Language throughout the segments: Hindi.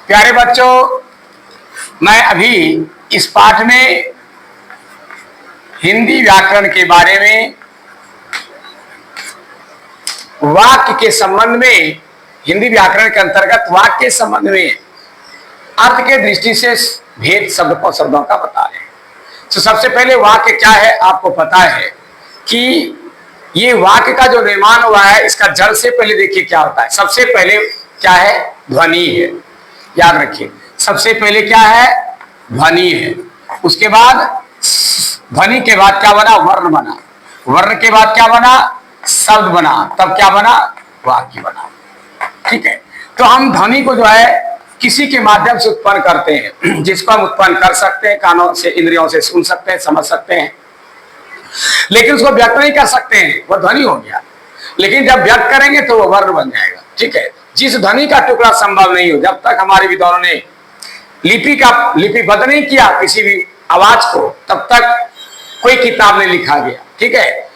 प्यारे बच्चों, मैं अभी इस पाठ में हिंदी व्याकरण के बारे में वाक्य के संबंध में, हिंदी व्याकरण के अंतर्गत वाक्य के संबंध में अर्थ के दृष्टि से भेद शब्दों का बता रहे हैं। तो सबसे पहले वाक्य क्या है आपको पता है कि ये वाक्य का जो निर्माण हुआ है, इसका जड़ से पहले देखिए क्या होता है। सबसे पहले क्या है? ध्वनि है। याद रखिए, सबसे पहले क्या है? ध्वनि है। उसके बाद ध्वनि के बाद क्या बना? वर्ण बना। वर्ण के बाद क्या बना? शब्द बना। तब क्या बना? वाक्य बना। ठीक है। तो हम ध्वनि को जो है किसी के माध्यम से उत्पन्न करते हैं, जिसको हम उत्पन्न कर सकते हैं, कानों से, इंद्रियों से सुन सकते हैं, समझ सकते हैं, लेकिन उसको व्यक्त नहीं कर सकते हैं। वह ध्वनि हो गया। लेकिन जब व्यक्त करेंगे तो वह वर्ण बन जाएगा। ठीक है। जिस ध्वनि का टुकड़ा संभव नहीं हो, जब तक हमारे विद्वानों ने लिपिबद्ध नहीं किया किसी भी आवाज को, तब तक कोई किताब नहीं लिखा गया। ठीक है।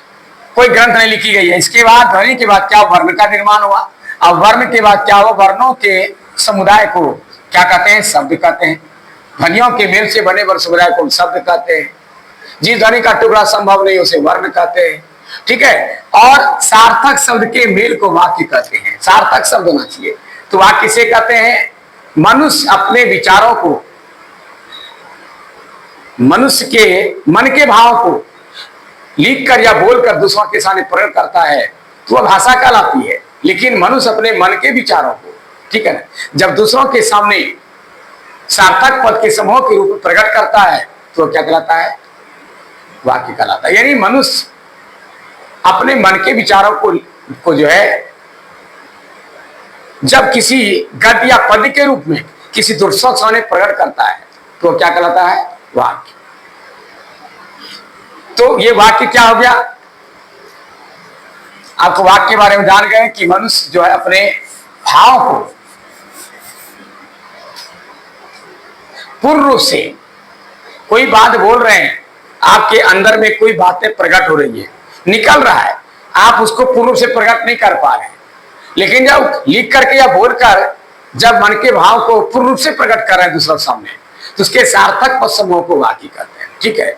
कोई ग्रंथ नहीं लिखी गई है। इसके बाद ध्वनि के बाद क्या? वर्ण का निर्माण हुआ। अब वर्ण के बाद क्या हुआ? वर्णों के समुदाय को क्या कहते हैं? शब्द कहते हैं। ध्वनियों के मेल से बने वर्ण समुदाय को शब्द कहते हैं। जिस ध्वनि का टुकड़ा संभव नहीं उसे वर्ण कहते हैं। ठीक है। और सार्थक शब्द के मेल को वाक्य कहते हैं। सार्थक शब्द होना चाहिए। तो वाक्य किसे कहते हैं? मनुष्य अपने विचारों को, मनुष्य के मन के भाव को लिख कर या बोलकर दूसरों के सामने प्रकट करता है तो वह भाषा कहलाती है। लेकिन मनुष्य अपने मन के विचारों को, ठीक है ना, जब दूसरों के सामने सार्थक पद के समूह के रूप में प्रकट करता है तो क्या कहलाता है? वाक्य कहलाता है। यानी मनुष्य अपने मन के विचारों को जो है जब किसी गद्य या पद के रूप में किसी दूसरों के सामने प्रकट करता है तो क्या कहलाता है? वाक्य। तो ये वाक्य क्या हो गया? आपको वाक्य के बारे में जान गए कि मनुष्य जो है अपने भाव को पूर्ण रूप से, कोई बात बोल रहे हैं, आपके अंदर में कोई बातें प्रकट हो रही है, निकल रहा है, आप उसको पूर्ण रूप से प्रकट नहीं कर पा रहे हैं, लेकिन जब लिख करके या बोलकर जब मन के भाव को पूर्ण रूप से प्रकट कर रहे हैं दूसरों के सामने, तो उसके सार्थक पद समूह को वाक्य कहते हैं। ठीक है।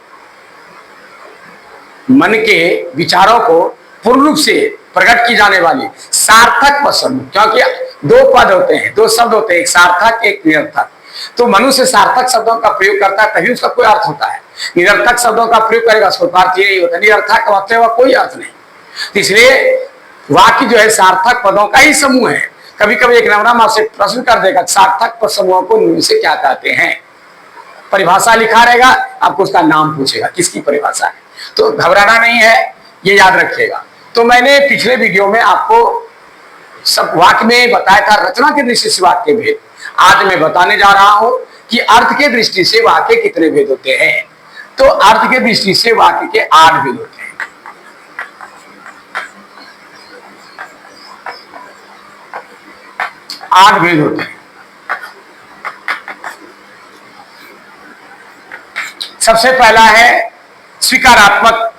मन के विचारों को पूर्ण रूप से प्रकट की जाने वाली सार्थक पद समूह, क्योंकि दो पद होते हैं, दो शब्द होते हैं, एक सार्थक एक निरर्थक। तो मनुष्य सार्थक शब्दों का प्रयोग करता है तभी उसका कोई अर्थ होता है। निरर्थक शब्दों का प्रयोग करेगा उसको अर्थ ही नहीं होता। निरर्थक का मतलब कोई अर्थ नहीं। तो इसलिए वाक्य जो है सार्थक पदों का ही समूह है। कभी कभी एक नवराम आपसे प्रश्न कर देगा, सार्थक पद समूह को निम्न से क्या कहते हैं? परिभाषा लिखा रहेगा, आपको उसका नाम पूछेगा किसकी परिभाषा है। तो घबराना नहीं है, ये याद रखिएगा। तो मैंने पिछले वीडियो में आपको सब वाक्य में बताया था रचना की दृष्टि से वाक्य भेद। आज मैं बताने जा रहा हूं कि अर्थ के दृष्टि से वाक्य कितने भेद होते हैं। तो अर्थ के दृष्टि से वाक्य के 8 भेद होते हैं। 8 भेद होते हैं। सबसे पहला है स्वीकारात्मक।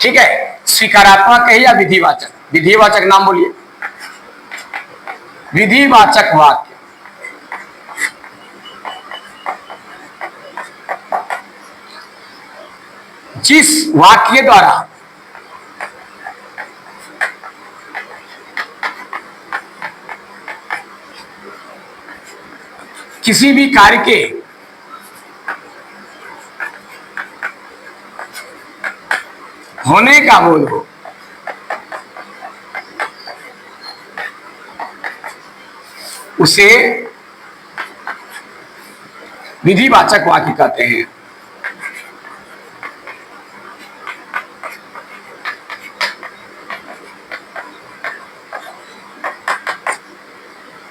ठीक है। स्वीकारात्मक है या विधिवाचक? विधिवाचक नाम बोलिए। विधिवाचक वाक्य जिस वाक्य द्वारा किसी भी कार्य के होने का बोध हो, उसे विधिवाचक वाक्य कहते हैं।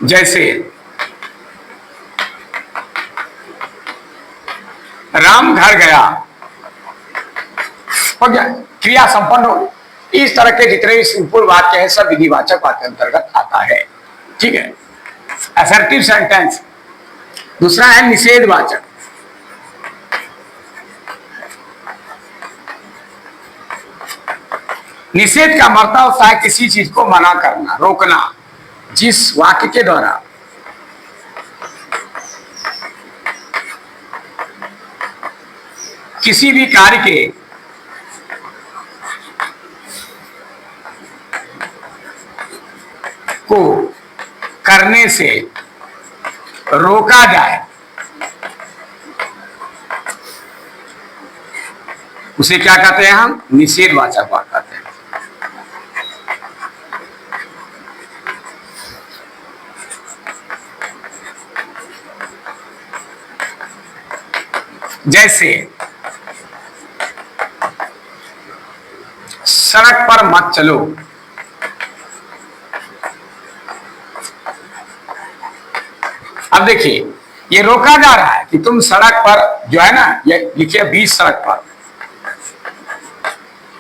जैसे राम घर गया, हो गया, क्रिया संपन्न हो। इस तरह के जितने भी सिंपल वाक्य हैं सब विधिवाचक वाक्य अंतर्गत आता है। ठीक है। Assertive sentence. दूसरा है निषेधवाचक। निषेध का मतलब होता है किसी चीज को मना करना, रोकना। जिस वाक्य के द्वारा किसी भी कार्य के को करने से रोका जाए उसे क्या कहते हैं? हम निषेधवाचक वाक्य कहते हैं। जैसे सड़क पर मत चलो, अब देखिए ये रोका जा रहा है कि तुम सड़क पर जो है ना, ये लिखिए बीच सड़क पर,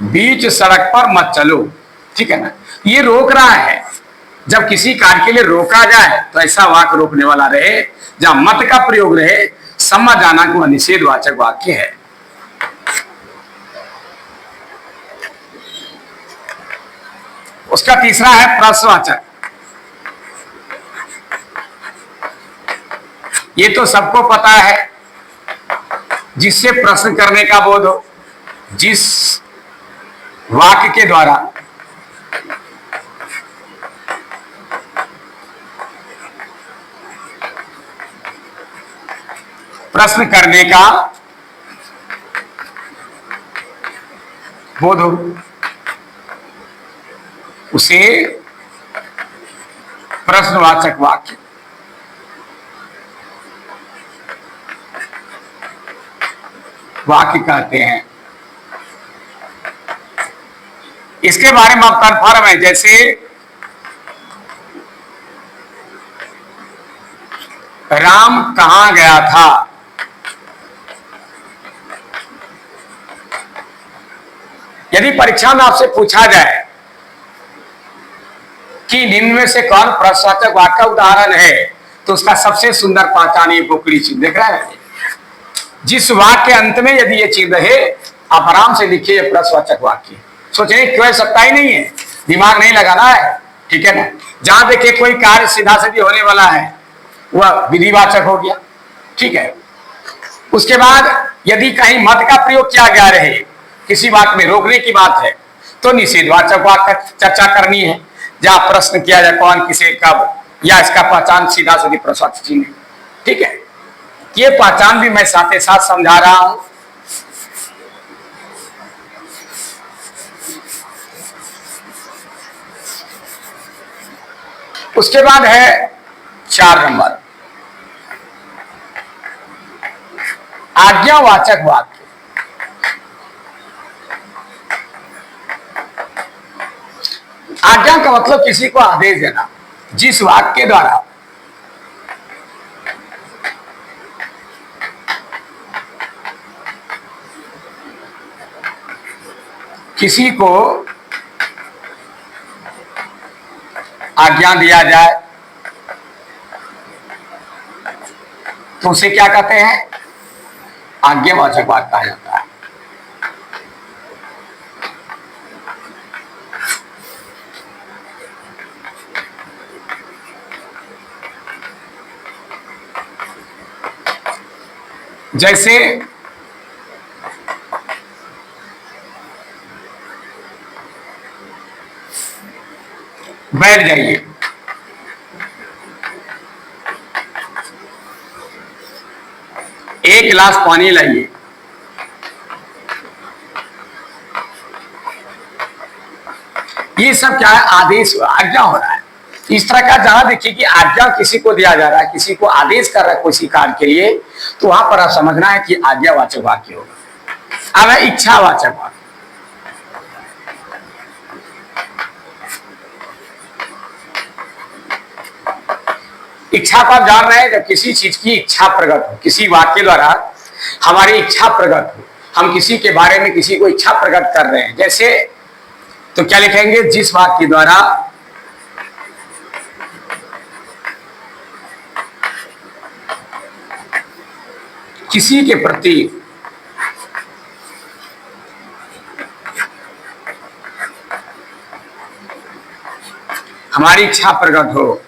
बीच सड़क पर मत चलो, ठीक है ना। ये रोक रहा है। जब किसी कार्य के लिए रोका जाए तो ऐसा वाक्य रोकने वाला रहे जहां मत का प्रयोग रहे, समझ जाना कि वह निषेधवाचक वाक्य है। उसका तीसरा है प्रश्नवाचक। ये तो सबको पता है, जिससे प्रश्न करने का बोध हो, जिस वाक्य के द्वारा प्रश्न करने का बोध हो, उसे प्रश्नवाचक वाक्य कहते हैं। इसके बारे में आप कन्फर्म है? जैसे राम कहां गया था, यदि परीक्षा में आपसे पूछा जाए कि निम्न में से कौन प्रश्नवाचक वाक्य का उदाहरण है, तो उसका सबसे सुंदर पहचान ये पोकड़ी चीज देख रहे हैं। जिस वाक्य के अंत में यदि ये चीज रहे, आप आराम से लिखिए ये प्रश्नवाचक वाक्य। सोचने की कोई सत्ता ही नहीं है, दिमाग नहीं लगाना है, ठीक है ना। जहां देखिए कोई कार्य सीधा सीधी होने वाला है वह विधिवाचक हो गया, ठीक है। उसके बाद यदि कहीं मत का प्रयोग किया गया रहे, किसी बात में रोकने की बात है, तो निषेधवाचक वाक्य चर्चा करनी है। जहां प्रश्न किया जाए कौन किसे कब, या इसका पहचान सीधा सीधी प्रश्नवाचक चिन्ह, ठीक है। ये पहचान भी मैं साथ ही साथ समझा रहा हूं। उसके बाद है 4 नंबर आज्ञावाचक वाक्य। आज्ञा का मतलब किसी को आदेश देना। जिस वाक्य के द्वारा किसी को आज्ञा दिया जाए तो उसे क्या कहते हैं? आज्ञावाचक वाक्य कहा जाता है। जैसे बैठ जाइए, एक गिलास पानी लाइए, ये सब क्या है? आदेश, आज्ञा हो रहा है। इस तरह का जहां देखिए कि आज्ञा किसी को दिया जा रहा है, किसी को आदेश कर रहा है किसी कार्य के लिए, तो वहां पर आप समझना है कि आज्ञावाचक वाक्य होगा। अब है इच्छावाचक वाक्य। इच्छा को आप जान रहे हैं, जब किसी चीज की इच्छा प्रकट हो, किसी वाक्य द्वारा हमारी इच्छा प्रकट हो, हम किसी के बारे में किसी को इच्छा प्रकट कर रहे हैं, जैसे तो क्या लिखेंगे? जिस वाक्य द्वारा किसी के प्रति हमारी इच्छा प्रकट हो,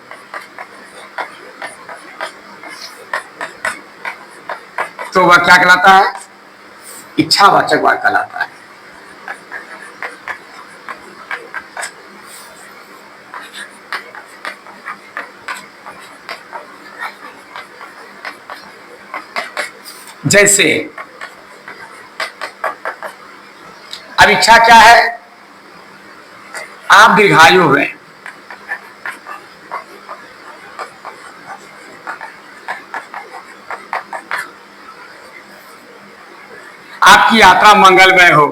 तो वह क्या कहलाता है? इच्छावाचक वाक्य कहलाता है। जैसे अब इच्छा क्या है? आप दीर्घायु हुए, आपकी यात्रा मंगलमय हो,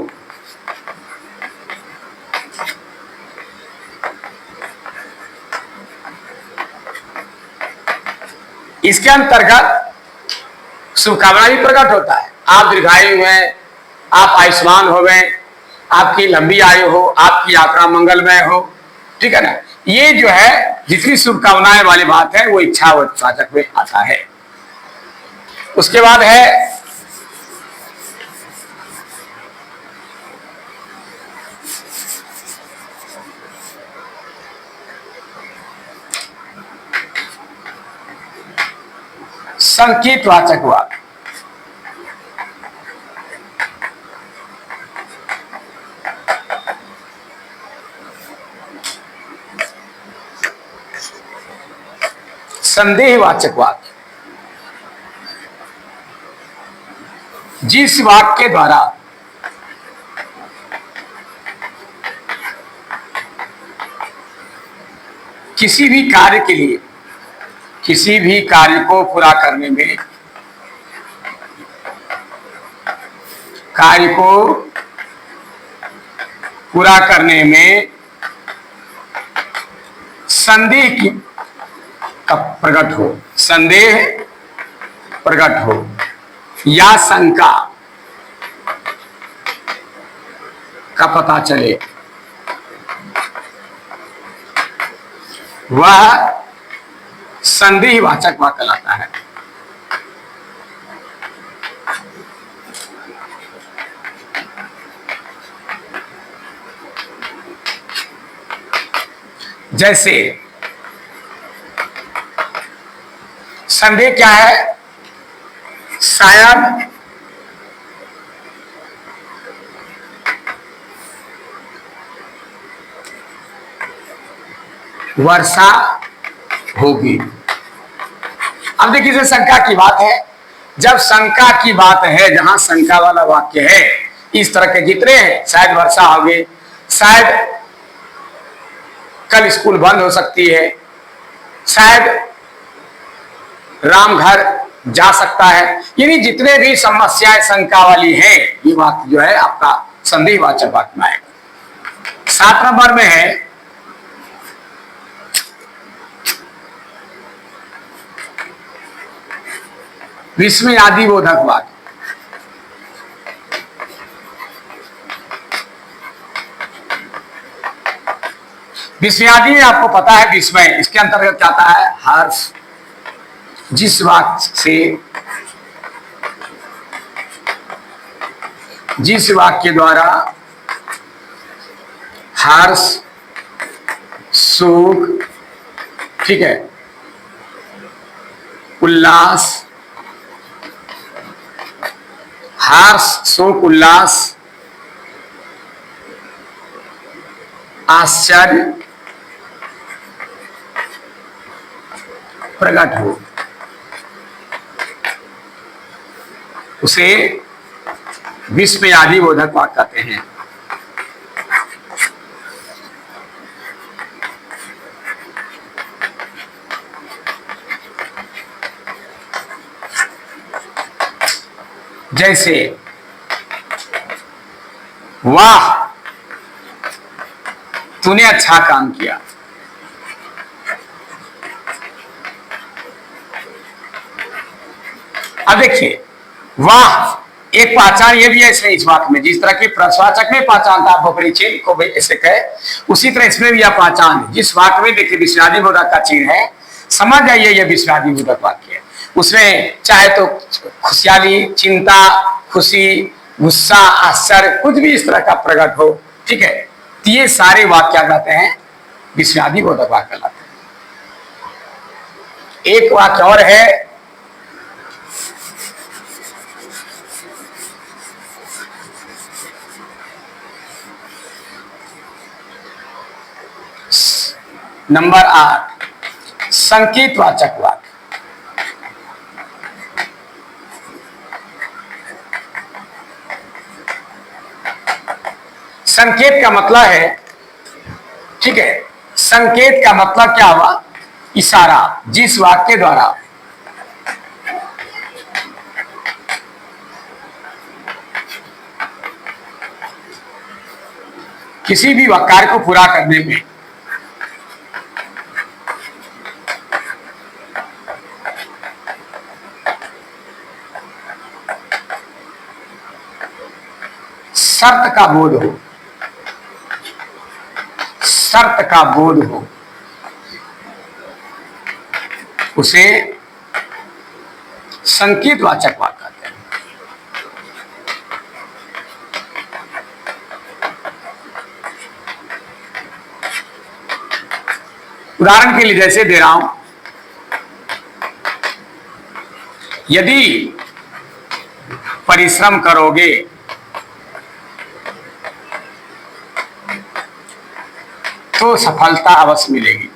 इसके अंतर्गत शुभकामना भी प्रकट होता है। आप दीर्घायु हैं, आप आयुष्मान हो गए, आपकी लंबी आयु हो, आपकी यात्रा मंगलमय हो, ठीक है ना। ये जो है जितनी शुभकामनाएं वाली बात है वो इच्छावाचक में आता है। उसके बाद है संकेतवाचक वाक्य। संदेहवाचक वाक्य, जिस वाक्य के द्वारा किसी भी कार्य के लिए, किसी भी कार्य को पूरा करने में, कार्य को पूरा करने में संदेह की का प्रकट हो, संदेह प्रकट हो या शंका का पता चले, वह संदेहवाचक वाक्य कहलाता है। जैसे संदेह क्या है? शायद वर्षा होगी। अब देखिए, इसे शंका की बात है। जब शंका की बात है, जहां शंका वाला वाक्य है, इस तरह के जितने हैं, शायद वर्षा होगी, शायद कल स्कूल बंद हो सकती है, शायद राम घर जा सकता है, यानी जितने भी समस्याएं शंका वाली हैं, ये वाक्य जो है आपका संदेहवाचक वाक्य में आएगा। 7 नंबर में है विस्मयादिबोधक वाक्य। विस्मयादि में आपको पता है विस्मय, इसके अंतर्गत क्या आता है? हर्ष। जिस वाक्य से, जिस वाक्य द्वारा हर्ष, सुख, ठीक है, उल्लास, हर्ष, सुख, उल्लास, आश्चर्य प्रकट हो, उसे विस्मयादिबोधक वाक्य कहते हैं। जैसे वाह, तूने अच्छा काम किया। अब देखिए, वाह एक पहचान ये भी है इस वाक्य में, जिस तरह के प्रश्नवाचक में पहचान था आपको परिचय को ऐसे कहे, उसी तरह इसमें भी यह पहचान है। जिस वाक्य में देखिए विस्मयादिबोधक का चिन्ह है, समझ जाइए ये विस्मयादिबोधक वाक्य है। उसमें चाहे तो खुशहाली, चिंता, खुशी, गुस्सा, आश्चर्य, कुछ भी इस तरह का प्रकट हो, ठीक है, तो ये सारे वाक्य क्या कहते हैं? विस्मयादिबोधक वाक्य कहलाते हैं। एक वाक्य और है नंबर 8, संकेतवाचक वाक्य। संकेत का मतलब है, ठीक है, संकेत का मतलब क्या हुआ? इशारा। जिस वाक्य द्वारा किसी भी कार्य को पूरा करने में शर्त का बोध हो, शर्त का बोध हो, उसे संकेतवाचक वाक्य कहते हैं। उदाहरण के लिए जैसे दे रहा हूं, यदि परिश्रम करोगे तो सफलता अवश्य मिलेगी।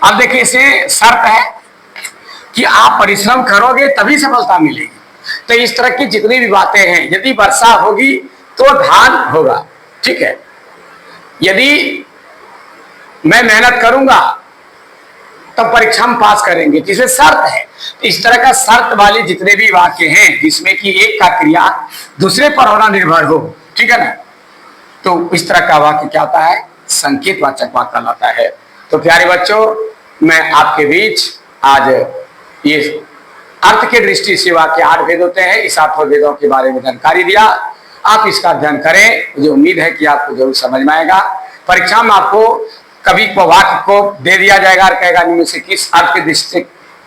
अब देखिए, इसे शर्त है कि आप परिश्रम करोगे तभी सफलता मिलेगी। तो इस तरह की जितनी भी बातें हैं, यदि वर्षा होगी तो धान होगा, ठीक है, यदि मैं मेहनत करूंगा तब परीक्षा में पास करेंगे, जिसे शर्त है। इस तरह का शर्त वाले जितने भी वाक्य हैं जिसमें कि एक का क्रिया दूसरे पर होना निर्भर हो, ठीक है ना, तो इस तरह का वाक्य क्या होता है? संकेतवाचक वाक्य कहलाता है। तो प्यारे बच्चों, मैं आपके बीच आज ये अर्थ के दृष्टि से वाक्य 8 भेद होते हैं, इस 8 भेदों के बारे में जानकारी दिया। आप इसका अध्ययन करें, मुझे उम्मीद है कि आपको जरूर समझ में आएगा। परीक्षा में आपको कभी वाक्य को दे दिया जाएगा और कहेगा इनमें से किस अर्थ के दृष्टि से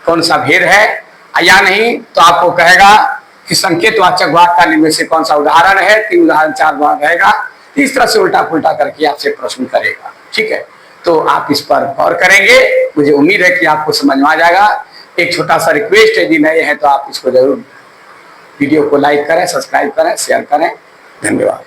कौन सा भेद है या नहीं, तो आपको कहेगा कि संकेतवाचक वाक्य का इनमें से कौन सा उदाहरण है, 3 उदाहरण 4 उदाहरण रहेगा। इस तरह से उल्टा पुल्टा करके आपसे प्रश्न करेगा, ठीक है। तो आप इस पर गौर करेंगे, मुझे उम्मीद है कि आपको समझ में आ जाएगा। एक छोटा सा रिक्वेस्ट है, यदि नए हैं तो आप इसको जरूर वीडियो को लाइक करें, सब्सक्राइब करें, शेयर करें। धन्यवाद।